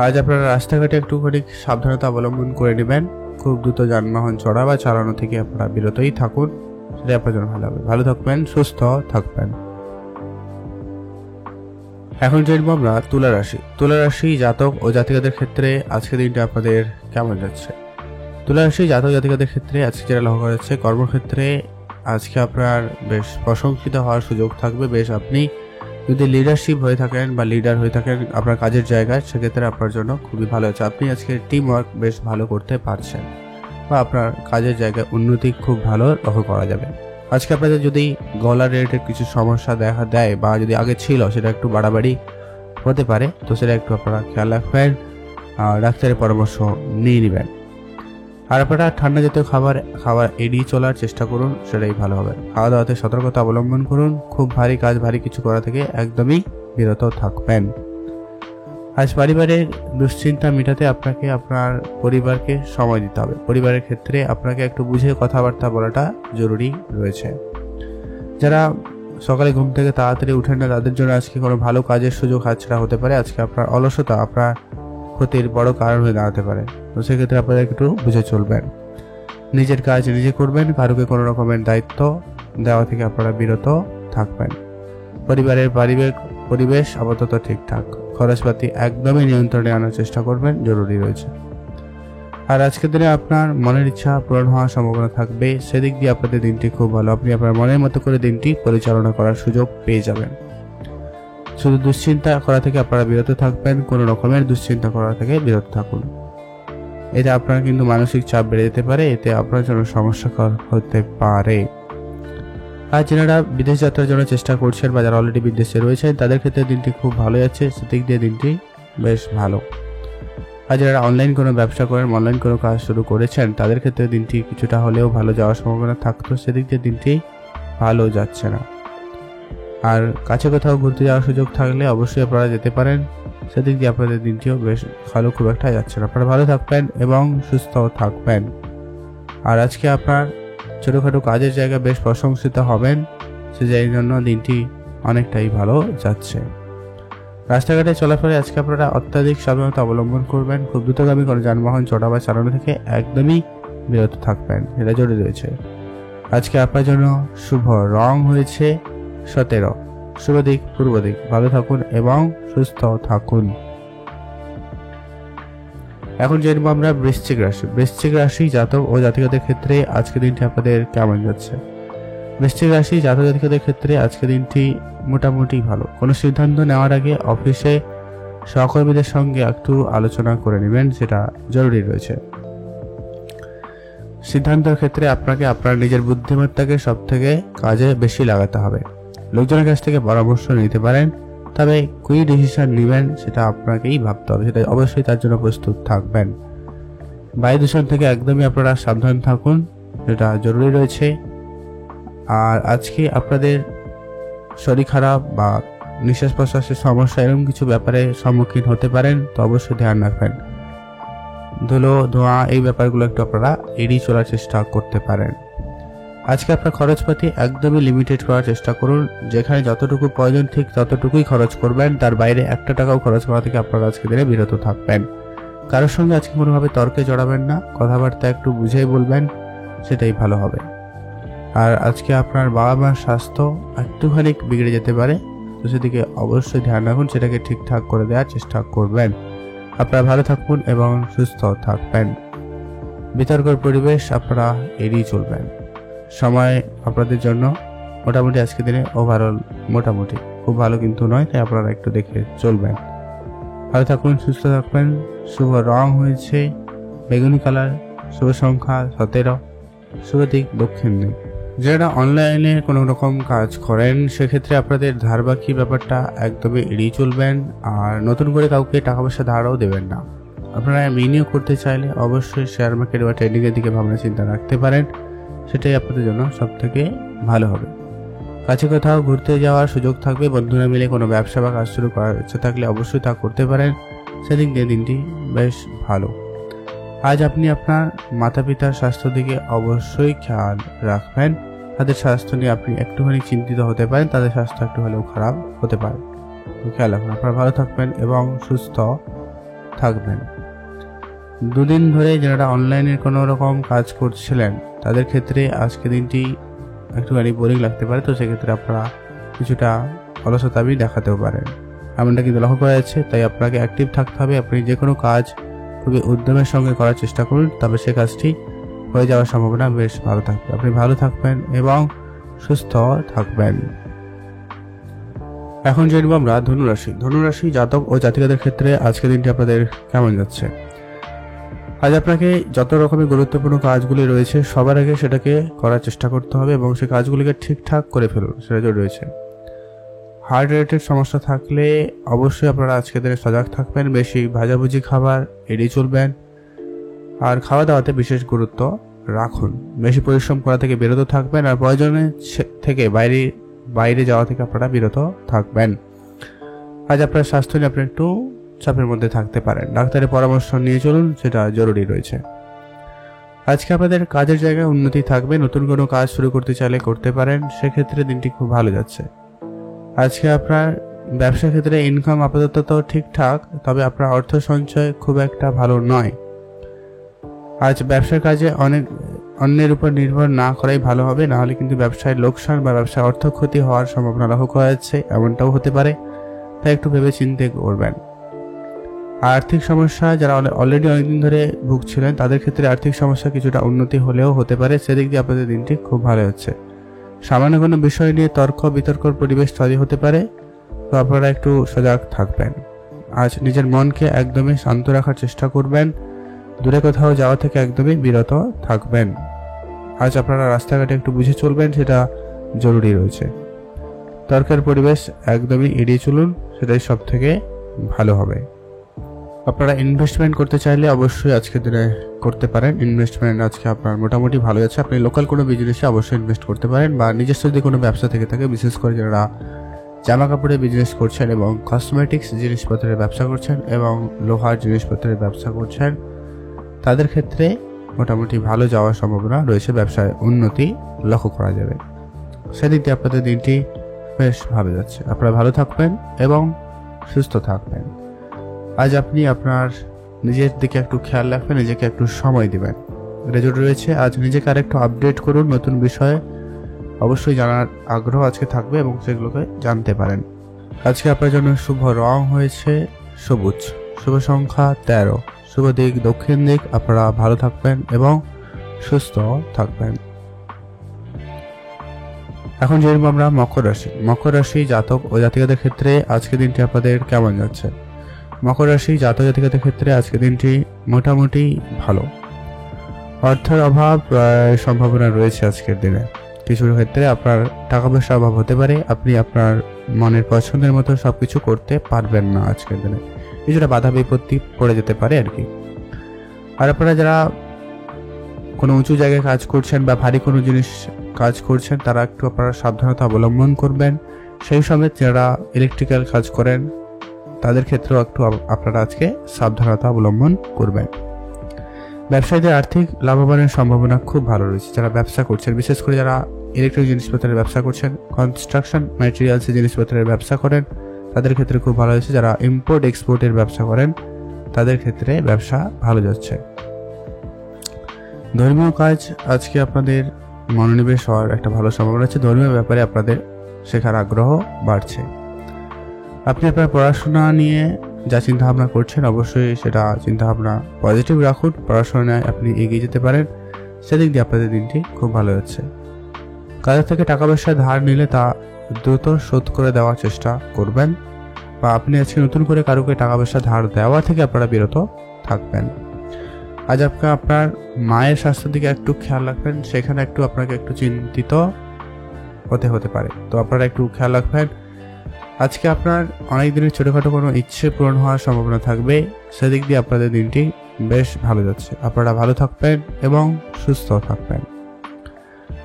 আজ আপনারা রাস্তাঘাটে একটুখানি সাবধানতা অবলম্বন করে নেবেন, খুব দ্রুত যানবাহন চড়া বা চালানো থেকে আপনারা বিরতই থাকুন, সেটা আপনার জন্য ভালো হবে। ভালো থাকবেন, সুস্থ থাকবেন। এখন জানবো আমরা তুলা রাশি। তুলা রাশি জাতক ও জাতিকাদের ক্ষেত্রে আজকের দিনটা আপনাদের কেমন যাচ্ছে? তুলা রাশি জাতক জাতিকাদের ক্ষেত্রে আজকে যেটা লক্ষ্য করা যাচ্ছে, কর্মক্ষেত্রে আজকে আপনার বেশ প্রশংসিত হওয়ার সুযোগ থাকবে। বেশ আপনি যদি লিডারশিপ হয়ে থাকেন বা লিডার হয়ে থাকেন আপনার কাজের জায়গায়, সেক্ষেত্রে আপনার জন্য খুবই ভালো আছে। আপনি আজকে টিম ওয়ার্ক বেশ ভালো করতে পারছেন বা আপনার কাজের জায়গায় উন্নতি খুব ভালো লক্ষ্য করা যাবে। আজকে আপনাদের যদি গলার রেটের কিছু সমস্যা দেখা দেয় বা যদি আগে ছিল সেটা একটু বাড়াবাড়ি হতে পারে, তো সেটা একটু আপনারা খেয়াল রাখবেন, ডাক্তারের পরামর্শ নিয়ে নেবেন। আর আপনারা ঠান্ডা জাতীয় খাবার এড়িয়ে চলার চেষ্টা করুন, সেটাই ভালো হবে। খাওয়া দাওয়াতে সতর্কতা অবলম্বন করুন, খুব ভারী কাজ ভারী কিছু করা থেকে একদমই বিরত থাকবেন। আজ পারিবারিক দুশ্চিন্তা মেটাতে আপনাকে আপনার পরিবারকে সময় দিতে হবে। পরিবারের ক্ষেত্রে আপনাকে একটু বুঝে কথাবার্তা বলাটা জরুরি রয়েছে। যারা সকালে ঘুম থেকে তাড়াতাড়ি উঠেন না, তাদের জন্য আজকে কোনো ভালো কাজের সুযোগ হাতছাড়া হতে পারে। আজকে আপনার অলসতা আপনার ক্ষতির বড় কারণ হয়ে দাঁড়াতে পারে, তো সেক্ষেত্রে আপনারা একটু বুঝে চলবেন। নিজের কাজ নিজে করবেন, কারোকে কোনো রকমের দায়িত্ব দেওয়া থেকে আপনারা বিরত থাকবেন। পরিবারের পারিবারিক পরিবেশ আপাতত ঠিকঠাক। খরচপাতি একদমই নিয়ন্ত্রণে আনার চেষ্টা করবেন, জরুরি রয়েছে। আর আজকের দিনে আপনার মনের ইচ্ছা পূরণ হওয়ার সম্ভাবনা থাকবে, সেদিক দিয়ে আপনাদের দিনটি খুব ভালো। আপনি আপনার মনের মতো করে দিনটি পরিচালনা করার সুযোগ পেয়ে যাবেন। শুধু দুশ্চিন্তা করা থেকে আপনারা বিরত থাকবেন, কোনো রকমের দুশ্চিন্তা করা থেকে বিরত থাকুন। এতে আপনার কিন্তু মানসিক চাপ বেড়ে যেতে পারে, এতে আপনার জন্য সমস্যাকর হতে পারে। আর যারা বিদেশ যাত্রার জন্য চেষ্টা করছেন বা যারা অলরেডি বিদেশে রয়েছেন, তাদের ক্ষেত্রে দিনটি খুব ভালো যাচ্ছে, সেদিক দিয়ে দিনটি বেশ ভালো। আর যারা অনলাইন কোনো ব্যবসা করেন, অনলাইন কোনো কাজ শুরু করেছেন, তাদের ক্ষেত্রে দিনটি কিছুটা হলেও ভালো যাওয়ার সম্ভাবনা থাকতো, সেদিক দিয়ে দিনটি ভালো যাচ্ছে না। আর কাছে কোথাও ঘুরতে যাওয়ার সুযোগ থাকলে অবশ্যই আপনারা যেতে পারেন, সেদিক দিয়ে আপনাদের দিনটিও বেশ ভালো খুব একটা যাচ্ছে না। আপনারা ভালো থাকবেন এবং সুস্থ থাকবেন। আর আজকে আপনার ছোটোখাটো কাজের জায়গায় বেশ প্রশংসিত হবেন, সে জন্য দিনটি অনেকটাই ভালো যাচ্ছে। রাস্তাঘাটে চলাফেরা আজকে আপনারা অত্যাধিক সাবধানতা অবলম্বন করবেন, খুব দ্রুতগামী কোনো যানবাহন চড়া বা চালানো থেকে একদমই বিরত থাকবেন, এটা জরুরি রয়েছে। আজকে আপনার জন্য শুভ রং হয়েছে 17, শুভ দিক পূর্ব দিক। ভালো থাকুন এবং সুস্থ থাকুন। এখন জানবো আমরা বৃশ্চিক রাশি। বৃশ্চিক রাশি জাতক ও জাতিকাদের ক্ষেত্রে আজকে দিনটি আপনাদের কেমন যাচ্ছে? বৃশ্চিক রাশি জাতক জাতিকাদের ক্ষেত্রে আজকে দিনটি মোটামুটি ভালো। কোনো সিদ্ধান্ত নেওয়ার আগে অফিসে সহকর্মীদের সঙ্গে একটু আলোচনা করে নেবেন, সেটা জরুরি রয়েছে। সিদ্ধান্তের ক্ষেত্রে আপনাকে আপনার নিজের বুদ্ধিমত্তাকে সব থেকে কাজে বেশি লাগাতে হবে। লোকজনের কাছ থেকে পরামর্শ নিতে পারেন, তবে কি ডিসিশন নেবেন সেটা আপনাকেই ভাবতে হবে, সেটা অবশ্যই তার জন্য প্রস্তুত থাকবেন। বায়ু দূষণ থেকে একদমই আপনারা সাবধান থাকুন, সেটা জরুরি রয়েছে। আর আজকে আপনাদের শরীর খারাপ বা নিঃশ্বাস প্রশ্বাসের সমস্যা এরকম কিছু ব্যাপারে সম্মুখীন হতে পারেন, তো অবশ্যই ধ্যান রাখবেন। ধুলো ধোঁয়া এই ব্যাপারগুলো একটু আপনারা এড়িয়ে চলার চেষ্টা করতে পারেন। আজকে আপনার খরচপাতি একদমই লিমিটেড করার চেষ্টা করুন, যেখানে যতটুকু প্রয়োজন ঠিক ততটুকুই খরচ করবেন, তার বাইরে একটা টাকাও খরচ করা থেকে আপনারা আজকে দিনে বিরত থাকবেন। কারোর সঙ্গে আজকে কোনোভাবে তর্কে জড়াবেন না, কথাবার্তা একটু বুঝেই বলবেন, সেটাই ভালো হবে। আর আজকে আপনার বাবা মার স্বাস্থ্য একটুখানি বিগড়ে যেতে পারে, তো সেদিকে অবশ্যই ধ্যান রাখুন, সেটাকে ঠিকঠাক করে দেওয়ার চেষ্টা করবেন। আপনারা ভালো থাকুন এবং সুস্থ থাকবেন। বিতর্কের পরিবেশ আপনারা এড়িয়ে চলবেন। সময় আপনাদের জন্য মোটামুটি আজকে দিনে ওভারঅল মোটামুটি খুব ভালো কিন্তু নয়, তাই আপনারা একটু দেখে চলবেন। ভালো থাকুন, সুস্থ থাকবেন। শুভ রং হয়েছে বেগুনি কালার, শুভ সংখ্যা 17, শুভ দিক দক্ষিণ দিক। যারা অনলাইনে কোনো রকম কাজ করেন সেক্ষেত্রে আপনাদের ধার বাকি ব্যাপারটা একদমই এড়িয়ে চলবেন, আর নতুন করে কাউকে টাকা পয়সা ধারও দেবেন না। আপনারা বিনিয়োগ করতে চাইলে অবশ্যই শেয়ার মার্কেট বা ট্রেডিংয়ের দিকে ভাবনা চিন্তা রাখতে পারেন, সেটাই আপনাদের জন্য সব থেকে ভালো হবে। কাছে কোথাও ঘুরতে যাওয়ার সুযোগ থাকবে, বন্ধুরা মিলে কোনো ব্যবসা বা কাজ শুরু করার ইচ্ছা থাকলে অবশ্যই তা করতে পারেন, সেদিক দিয়ে দিনটি বেশ ভালো। আজ আপনি আপনার মাতা পিতার স্বাস্থ্যের দিকে অবশ্যই খেয়াল রাখবেন। তাদের স্বাস্থ্য নিয়ে আপনি একটুখানি চিন্তিত হতে পারেন, তাদের স্বাস্থ্য একটু হলেও খারাপ হতে পারে, তো খেয়াল রাখুন। আপনারা ভালো থাকবেন এবং সুস্থ থাকবেন। দুদিন ধরে যারা অনলাইনের কোনো রকম কাজ করছিলেন তাদের ক্ষেত্রে আজকে দিনটি একটুখানি বোরিং লাগতে পারে, তো সেক্ষেত্রে আপনারা কিছুটা অলসতামি দেখাতেও পারেন, এমনটা কিন্তু লক্ষ্য করা যাচ্ছে। তাই আপনাকে অ্যাক্টিভ থাকতে হবে। আপনি যে কোনো কাজ খুবই উদ্যমের সঙ্গে করার চেষ্টা করুন, তবে সে কাজটি হয়ে যাওয়ার সম্ভাবনা বেশ ভালো থাকবে। আপনি ভালো থাকবেন এবং সুস্থ থাকবেন। এখন জানবো আমরা ধনুরাশি। ধনুরাশি জাতক ও জাতিকাদের ক্ষেত্রে আজকের দিনটি আপনাদের কেমন যাচ্ছে। আজ আপনাকে যত রকমের গুরুত্বপূর্ণ কাজগুলি রয়েছে সবার আগে সেটাকে করার চেষ্টা করতে হবে এবং সেই কাজগুলিকে ঠিকঠাক করে ফেলুন, সেটা জন্য রয়েছে। হার্ট রিলেটেড সমস্যা থাকলে অবশ্যই আপনারা আজকের দিনে সজাগ থাকবেন, বেশি ভাজাভুজি খাবার এড়িয়ে চলবেন, আর খাওয়া দাওয়াতে বিশেষ গুরুত্ব রাখুন। বেশি পরিশ্রম করা থেকে বিরত থাকবেন, আর প্রয়োজনে থেকে বাইরে যাওয়া থেকে আপনারা বিরত থাকবেন। আজ আপনার স্বাস্থ্য নিয়ে আপনি একটু চাপের মধ্যে থাকতে পারেন, ডাক্তারের পরামর্শ নিয়ে চলুন, সেটা জরুরি রয়েছে। আজকে আপনাদের কাজের জায়গায় উন্নতি থাকবে, নতুন কোনো কাজ শুরু করতে চাইলে করতে পারেন, সেক্ষেত্রে দিনটি খুব ভালো যাচ্ছে। আজকে আপনার ব্যবসা ক্ষেত্রে ইনকাম আপাতত তো ঠিকঠাক, তবে আপনার অর্থ সঞ্চয় খুব একটা ভালো নয়। আজ ব্যবসার কাজে অন্যের উপর নির্ভর না করাই ভালো হবে, না হলে কিন্তু ব্যবসায় লোকসান বা ব্যবসায় অর্থ ক্ষতি হওয়ার সম্ভাবনা লক্ষ্য করা যাচ্ছে, এমনটাও হতে পারে, তাই একটু ভেবে চিন্তে করবেন। আর্থিক সমস্যা যারা অলরেডি অনেকদিন ধরে ভুগছিলেন তাদের ক্ষেত্রে আর্থিক সমস্যা কিছুটা উন্নতি হলেও হতে পারে, সেদিক দিয়ে আপনাদের দিনটি খুব ভালো হচ্ছে। সামান্য কোনো বিষয় নিয়ে তর্ক বিতর্কর পরিবেশ তৈরি হতে পারে, তো আপনারা একটু সজাগ থাকবেন। আজ নিজের মনকে একদমই শান্ত রাখার চেষ্টা করবেন, দূরে কোথাও যাওয়া থেকে একদমই বিরত থাকবেন। আজ আপনারা রাস্তাঘাটে একটু বুঝে চলবেন, সেটা জরুরি রয়েছে। তর্কের পরিবেশ একদমই এড়িয়ে চলুন, সেটাই সব থেকে ভালো হবে। আপনারা ইনভেস্টমেন্ট করতে চাইলে অবশ্যই আজকের দিনে করতে পারেন। ইনভেস্টমেন্ট আজকে আপনার মোটামুটি ভালো যাচ্ছে। আপনি লোকাল কোনো বিজনেসে অবশ্যই ইনভেস্ট করতে পারেন, বা নিজস্ব যদি কোনো ব্যবসা থেকে থাকে, বিশেষ করে যারা জামা কাপড়ের বিজনেস করছেন এবং কসমেটিক্স জিনিসপত্রের ব্যবসা করছেন এবং লোহার জিনিসপত্রের ব্যবসা করছেন, তাদের ক্ষেত্রে মোটামুটি ভালো যাওয়ার সম্ভাবনা রয়েছে, ব্যবসায় উন্নতি লক্ষ্য করা যাবে। সেদিক দিয়ে আপনাদের দিনটি বেশ ভালো যাচ্ছে। আপনারা ভালো থাকবেন এবং সুস্থ থাকবেন। আজ আপনি আপনার নিজের দিকে একটু খেয়াল রাখবেন, নিজেকে একটু সময় দিবেন, রেজাল্ট রয়েছে। আজ নিজেকে আরেকটু আপডেট করুন, নতুন বিষয়ে অবশ্যই জানার আগ্রহ আজকে থাকবে এবং সেগুলোকে জানতে পারেন। আজকে আপনার জন্য শুভ রং হয়েছে সবুজ, শুভ সংখ্যা 13, শুভ দিক দক্ষিণ দিক। আপনারা ভালো থাকবেন এবং সুস্থ থাকবেন। এখন জানবো আমরা মকর রাশি। মকর রাশি জাতক ও জাতিকাদের ক্ষেত্রে আজকের দিনটি আপনাদের কেমন যাচ্ছে। মকর রাশি জাতক জাতিকাদের ক্ষেত্রে আজকের দিনটি মোটামুটি ভালো। অর্থের অভাব সম্ভাবনা রয়েছে আজকের দিনে, কিছুর ক্ষেত্রে আপনার টাকা পয়সার অভাব হতে পারে, আপনি আপনার মনের পছন্দের মতো সবকিছু করতে পারবেন না আজকের দিনে, কিছুটা বাধা বিপত্তি পড়ে যেতে পারে আর কি। আর আপনারা যারা কোনো উঁচু জায়গায় কাজ করছেন বা ভারী কোনো জিনিস কাজ করছেন, তারা একটু আপনারা সাবধানতা অবলম্বন করবেন। সেই সময় যারা ইলেকট্রিক্যাল কাজ করেন তাদের ক্ষেত্রেও একটু আপনারা আজকে সাবধানতা অবলম্বন করবেন। ব্যবসায়ীদের আর্থিক লাভবানের সম্ভাবনা খুব ভালো রয়েছে। যারা ব্যবসা করছেন, বিশেষ করে যারা ইলেকট্রিক জিনিসপত্রের ব্যবসা করছেন, কনস্ট্রাকশন ম্যাটেরিয়ালসের জিনিসপত্রের ব্যবসা করেন, তাদের ক্ষেত্রে খুব ভালো হয়েছে। যারা ইম্পোর্ট এক্সপোর্টের ব্যবসা করেন তাদের ক্ষেত্রে ব্যবসা ভালো যাচ্ছে। ধর্মীয় কাজ আজকে আপনাদের মনোনিবেশ হওয়ার একটা ভালো সম্ভাবনা আছে। ধর্মীয় ব্যাপারে আপনাদের শেখার আগ্রহ বাড়ছে। আপনি আপনার পড়াশোনা নিয়ে যা চিন্তাভাবনা করছেন অবশ্যই সেটা চিন্তাভাবনা পজিটিভ রাখুন। পড়াশোনায় আপনি এগিয়ে যেতে পারেন, সেদিক দিয়ে আপনাদের দিনটি খুব ভালো যাচ্ছে। কাজের থেকে টাকা পয়সা ধার নিলে তা দ্রুত শোধ করে দেওয়ার চেষ্টা করবেন, বা আপনি আজকে নতুন করে কারোকে টাকা পয়সা ধার দেওয়া থেকে আপনারা বিরত থাকবেন। আজ আপনার মায়ের স্বাস্থ্যের দিকে একটু খেয়াল রাখবেন, সেখানে একটু আপনাকে একটু চিন্তিত হতে পারে, তো আপনারা একটু খেয়াল রাখবেন। আজকে আপনার অনেক দিনের ছোটোখাটো কোনো ইচ্ছে পূরণ হওয়ার সম্ভাবনা থাকবে, সেদিক দিয়ে আপনাদের দিনটি বেশ ভালো যাচ্ছে। আপনারা ভালো থাকবেন এবং সুস্থ থাকবেন।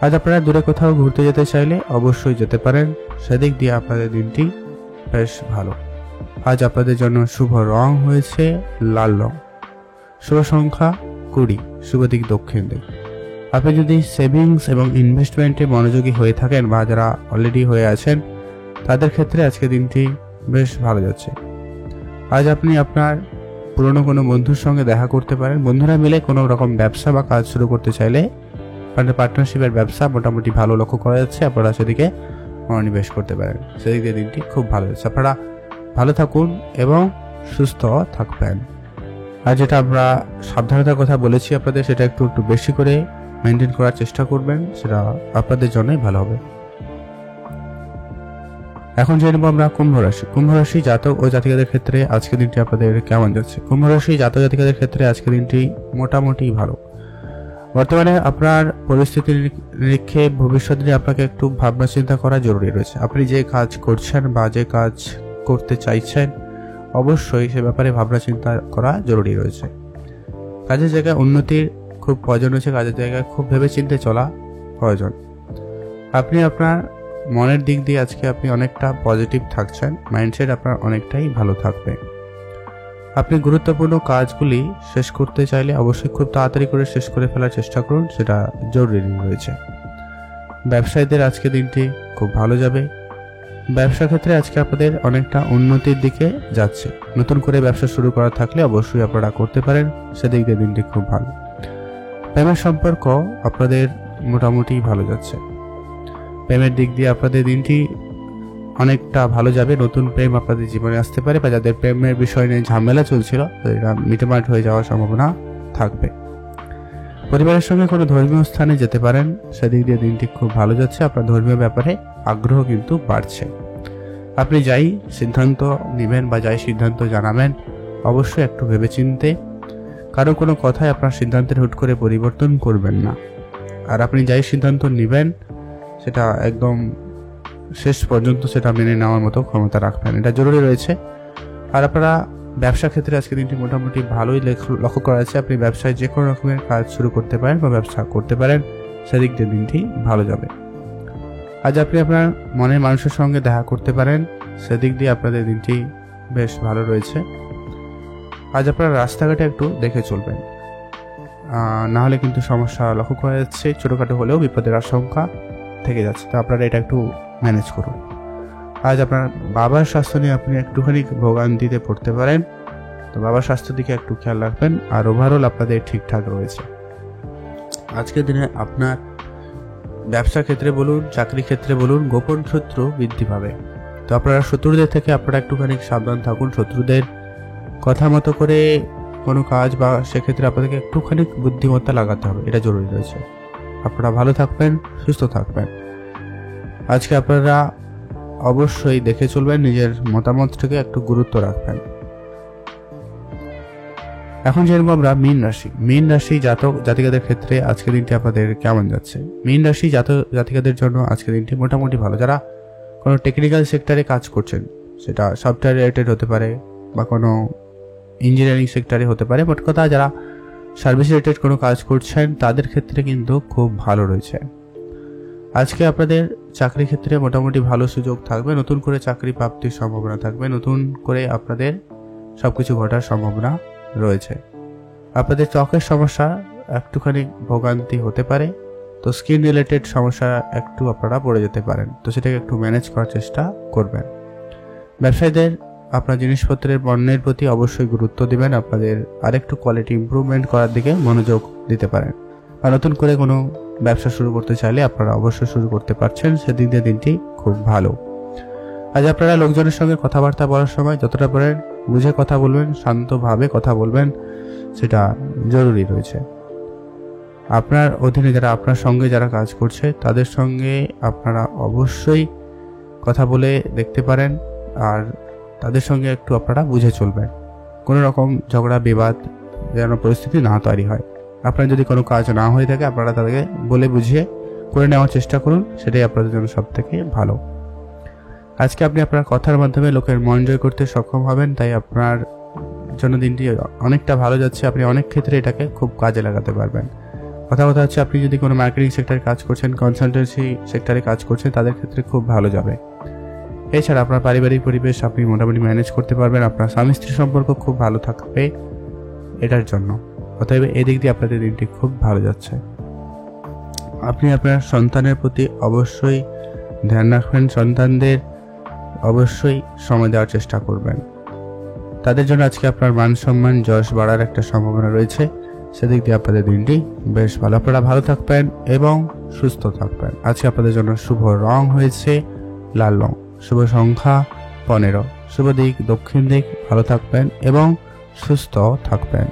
আজ আপনারা দূরে কোথাও ঘুরতে যেতে চাইলে অবশ্যই যেতে পারেন, সেদিক দিয়ে আপনাদের দিনটি বেশ ভালো। আজ আপনাদের জন্য শুভ রং হয়েছে লাল রং, শুভ সংখ্যা 20, শুভ দিক দক্ষিণ দিক। আপনি যদি সেভিংস এবং ইনভেস্টমেন্টে মনোযোগী হয়ে থাকেন বা যারা অলরেডি হয়ে আছেন তাদের ক্ষেত্রে আজকে দিনটি বেশ ভালো যাচ্ছে। আজ আপনি আপনার পুরনো কোনো বন্ধুর সঙ্গে দেখা করতে পারেন। বন্ধুরা মিলে কোনো রকম ব্যবসা বা কাজ শুরু করতে চাইলে আপনাদের পার্টনারশিপের ব্যবসা মোটামুটি ভালো লক্ষ্য করা যাচ্ছে, আপনারা সেদিকে মনোনিবেশ করতে পারেন, সেদিক দিয়ে দিনটি খুব ভালো যাচ্ছে। আপনারা ভালো থাকুন এবং সুস্থ থাকবেন। আর যেটা আমরা সাবধানতার কথা বলেছি আপনাদের, সেটা একটু বেশি করে মেনটেন করার চেষ্টা করবেন, সেটা আপনাদের জন্যই ভালো হবে। এখন জেনে নেব আমরা কুম্ভ রাশি। কুম্ভ রাশি জাতক ও জাতিকাদের ক্ষেত্রে আজকের দিনটি আপনাদের কেমন যাচ্ছে? কুম্ভ রাশি জাতক জাতিকাদের ক্ষেত্রে আজকের দিনটি মোটামুটি ভালো। বর্তমানে আপনার পরিস্থিতি নিরীক্ষে ভবিষ্যৎ নিয়ে আপনাকে একটু ভাবনা চিন্তা করা জরুরি রয়েছে। আপনি যে কাজ করছেন বা যে কাজ করতে চাইছেন অবশ্যই সে ব্যাপারে ভাবনা চিন্তা করা জরুরি রয়েছে। কাজের জায়গায় উন্নতির খুব প্রয়োজন রয়েছে, কাজের জায়গায় খুব ভেবে চিন্তে চলা প্রয়োজন। আপনি আপনার মনের দিক দিয়ে আজকে আপনি অনেকটা পজিটিভ থাকছেন, মাইন্ডসেট আপনার অনেকটাই ভালো থাকবে। আপনি গুরুত্বপূর্ণ কাজগুলি শেষ করতে চাইলে অবশ্যই খুব তাড়াতাড়ি করে শেষ করে ফেলার চেষ্টা করুন, সেটা জরুরি রয়েছে। ব্যবসায়ীদের আজকে দিনটি খুব ভালো যাবে। ব্যবসা ক্ষেত্রে আজকে আপনাদের অনেকটা উন্নতির দিকে যাচ্ছে। নতুন করে ব্যবসা শুরু করা থাকলে অবশ্যই আপনারা করতে পারেন, সেদিক দিয়ে দিনটি খুব ভালো। প্রেমের সম্পর্ক আপনাদের মোটামুটি ভালো যাচ্ছে। প্রেমের দিক দিয়ে আপনাদের দিনটি অনেকটা ভালো যাবে। নতুন প্রেম আপনাদের জীবনে আসতে পারে, বা যাদের প্রেমের বিষয় নিয়ে ঝামেলা চলছিল এটা মিটমাট হয়ে যাওয়ার সম্ভাবনা থাকবে। পরিবারের সঙ্গে কোনো ধর্মীয় স্থানে যেতে পারেন, সেদিক দিয়ে দিনটি খুব ভালো যাচ্ছে। আপনার ধর্মীয় ব্যাপারে আগ্রহ কিন্তু বাড়ছে। আপনি যাই সিদ্ধান্ত নেবেন বা যাই সিদ্ধান্ত জানাবেন অবশ্যই একটু ভেবেচিন্তে, কারো কোনো কথায় আপনার সিদ্ধান্তের হুট করে পরিবর্তন করবেন না। আর আপনি যাই সিদ্ধান্ত নেবেন সেটা একদম শেষ পর্যন্ত সেটা মেনে নেওয়ার মতো ক্ষমতা রাখবেন, এটা জরুরি রয়েছে। আর আপনারা ব্যবসা ক্ষেত্রে আজকে দিনটি মোটামুটি ভালোই লক্ষ্য করা যাচ্ছে। আপনি ব্যবসায় যে কোনো রকমের কাজ শুরু করতে পারেন বা ব্যবসা করতে পারেন, সেদিক দিয়ে দিনটি ভালো যাবে। আজ আপনি আপনার মনের মানুষের সঙ্গে দেখা করতে পারেন, সেদিক দিয়ে আপনাদের দিনটি বেশ ভালো রয়েছে। আজ আপনারা রাস্তাঘাটে একটু দেখে চলবেন, না হলে কিন্তু সমস্যা লক্ষ্য করা যাচ্ছে। ছোটোখাটো হলেও বিপদের আশঙ্কা থেকে যাচ্ছে, তো আপনারা এটা একটু ম্যানেজ করুন। আজ আপনার বাবার স্বাস্থ্য নিয়ে আপনি একটুখানি ভোগান্তিতে পড়তে পারেন, তো বাবার স্বাস্থ্যের দিকে একটু খেয়াল রাখবেন। আর ওভারঅল আপনাদের ঠিকঠাক রয়েছে। আজকের দিনে আপনার ব্যবসা ক্ষেত্রে বলুন, চাকরি ক্ষেত্রে বলুন, গোপন শত্রু বৃদ্ধি পাবে, তো আপনারা শত্রুদের থেকে আপনারা একটুখানি সাবধান থাকুন। শত্রুদের কথা মতো করে কোনো কাজ বা সেক্ষেত্রে আপনাদেরকে একটুখানি বুদ্ধিমত্তা লাগাতে হবে, এটা জরুরি রয়েছে। আপনারা ভালো থাকবেন, সুস্থ থাকবেন। আজকে আপনারা অবশ্যই দেখে চলবেন, নিজের মতামতটাকে একটু গুরুত্ব রাখবেন। এখন জানবো আমরা মীন রাশি। মীন রাশি জাতিকাদের ক্ষেত্রে আজকের দিনটি আপনাদের কেমন যাচ্ছে। মীন রাশি জাতিকাদের জন্য আজকের দিনটি মোটামুটি ভালো। যারা কোনো টেকনিক্যাল সেক্টরে কাজ করছেন, সেটা সফটওয়্যার রিলেটেড হতে পারে বা কোনো ইঞ্জিনিয়ারিং সেক্টরে হতে পারে, মোট কথা যারা সার্ভিস রিলেটেড কোনো কাজ করছেন তাদের ক্ষেত্রে কিন্তু খুব ভালো রয়েছে। আজকে আপনাদের চাকরি ক্ষেত্রে মোটামুটি ভালো সুযোগ থাকবে, নতুন করে চাকরি প্রাপ্তির সম্ভাবনা থাকবে, নতুন করে আপনাদের সবকিছু ঘটার সম্ভাবনা রয়েছে। আপনাদের ত্বকের সমস্যা একটুখানি ভোগান্তি হতে পারে, তো স্কিন রিলেটেড সমস্যা একটু আপনারা পড়ে যেতে পারেন, তো সেটাকে একটু ম্যানেজ করার চেষ্টা করবেন। ব্যবসায়ীদের আপনার জিনিসপত্রের পণ্যের প্রতি অবশ্যই গুরুত্ব দিবেন, আপনাদের আরেকটু কোয়ালিটি ইমপ্রুভমেন্ট করার দিকে মনোযোগ দিতে পারেন। আর নতুন করে কোনো ব্যবসা শুরু করতে চাইলে আপনারা অবশ্যই শুরু করতে পারছেন, সেদিক দিয়ে দিনটি খুব ভালো। আজ আপনারা লোকজনের সঙ্গে কথাবার্তা বলার সময় যতটা পারেন বুঝে কথা বলবেন, শান্তভাবে কথা বলবেন, সেটা জরুরি রয়েছে। আপনার অধীনে যারা আপনার সঙ্গে যারা কাজ করছে তাদের সঙ্গে আপনারা অবশ্যই কথা বলে দেখতে পারেন, আর তাদের সঙ্গে একটু আপনারা বুঝে চলবেন, কোনো রকম ঝগড়া বিবাদ যেন পরিস্থিতি না তৈরি হয়। আপনার যদি কোনো কাজ না হয়ে থাকে আপনারা তাদেরকে বলে বুঝিয়ে করে নেওয়ার চেষ্টা করুন, সেটাই আপনাদের জন্য সব থেকে ভালো। আজকে আপনি আপনার কথার মাধ্যমে লোকের মন জয় করতে সক্ষম হবেন, তাই আপনার জন্য দিনটি অনেকটা ভালো যাচ্ছে। আপনি অনেক ক্ষেত্রে এটাকে খুব কাজে লাগাতে পারবেন। কথা হচ্ছে আপনি যদি কোনো মার্কেটিং সেক্টরে কাজ করছেন, কনসালটেন্সি সেক্টরে কাজ করছেন, তাদের ক্ষেত্রে খুব ভালো যাবে। এছাড়া আপনার পারিবারিক পরিবেশ আপনি মোটামুটি ম্যানেজ করতে পারবেন, আপনার স্বামী স্ত্রী সম্পর্ক খুব ভালো থাকবে এটার জন্য। অতএব এদিক দিয়ে আপনাদের দিনটি খুব ভালো যাচ্ছে। আপনি আপনার সন্তানের প্রতি অবশ্যই ধ্যান রাখবেন, সন্তানদের অবশ্যই সময় দেওয়ার চেষ্টা করবেন। তাদের জন্য আজকে আপনার মান সম্মান যশ বাড়ার একটা সম্ভাবনা রয়েছে, সেদিক দিয়ে আপনাদের দিনটি বেশ ভালো। আপনারা ভালো থাকবেন এবং সুস্থ থাকবেন। আজকে আপনাদের জন্য শুভ রং হয়েছে লাল রং, শুভ সংখ্যা 15, শুভ দিক দক্ষিণ দিক। ভালো থাকবেন এবং সুস্থ থাকবেন।